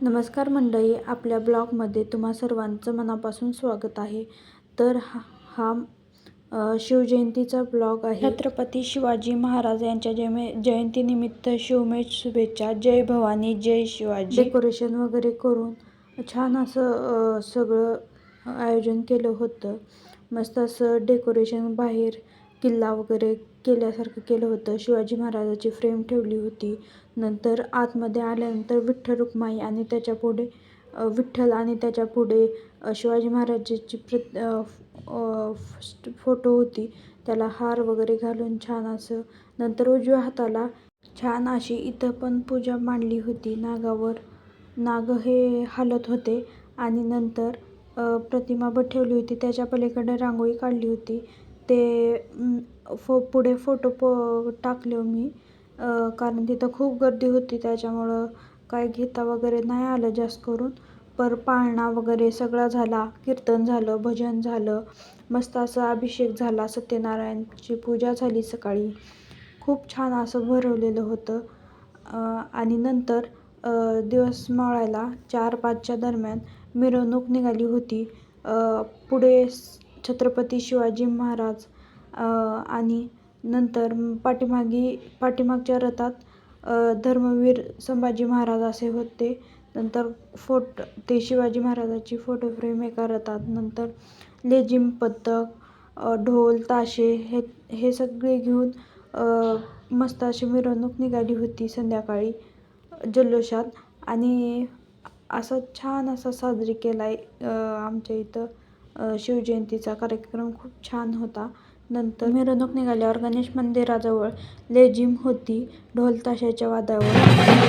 नमस्कार मंडळी, आपल्या ब्लॉगमध्ये तुम्हा सर्वांचं मनापासून स्वागत आहे. तर हा शिवजयंतीचा ब्लॉग आहे. छत्रपती शिवाजी महाराज यांच्या जयंतीनिमित्त शिवमय शुभेच्छा. जय भवानी, जय शिवाजी. डेकोरेशन वगैरे करून छान असं सगळं आयोजन केलं होतं. मस्त असं डेकोरेशन, बाहेर किल्ला वगैरे केल्यासारखं केलं होतं. शिवाजी महाराजाची फ्रेम ठेवली होती. नंतर आतमध्ये आल्यानंतर विठ्ठल रुक्माई आणि त्याच्या पुढे विठ्ठल आणि त्याच्या पुढे शिवाजी महाराजाची फोटो होती. त्याला हार वगैरे घालून छान असं. नंतर उजव्या हाताला छान अशी इथं पण पूजा मांडली होती. नागावर नाग हे हालत होते आणि नंतर प्रतिमा ठेवली होती. त्याच्या पलीकडे रांगोळी काढली होती. ते पुढे फोटो टाकले मी, कारण तिथं खूप गर्दी होती, त्याच्यामुळं काय घेता वगैरे नाही आलं जास्त करून. पाळणा वगैरे सगळा झाला, कीर्तन झालं, भजन झालं, मस्त असं अभिषेक झाला, सत्यनारायणची पूजा झाली सकाळी. खूप छान असं भरवलेलं होतं. आणि नंतर दिवस मावळायला 4-5च्या दरम्यान मिरवणूक निघाली होती. पुढे छत्रपती शिवाजी महाराज आणि नंतर पाठीमागच्या रथात धर्मवीर संभाजी महाराज असे होते. नंतर ते शिवाजी महाराजाची फोटो फ्रेम एका रथात. नंतर लेझिम पथक, ढोल ताशे हे सगळे घेऊन मस्त अशी मिरवणूक निघाली होती संध्याकाळी जल्लोषात. आणि असं छान असा साजरी केला आहे आमच्या इथं शिवजयंतीचा कार्यक्रम. खूप छान होता. नंतर मिरवणूक निघाल्यावर गणेश मंदिराजवळ लेझिम होती ढोल ताशाच्या वादावर.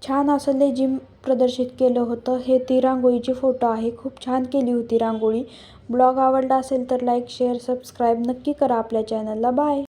छान असं लेझिम प्रदर्शित केलं होतं. ती रांगोळीची फोटो आहे. खूप छान केली होती रांगोळी. ब्लॉग आवडला असेल तर लाईक, शेअर, सबस्क्राईब नक्की करा आपल्या चॅनलला. बाय.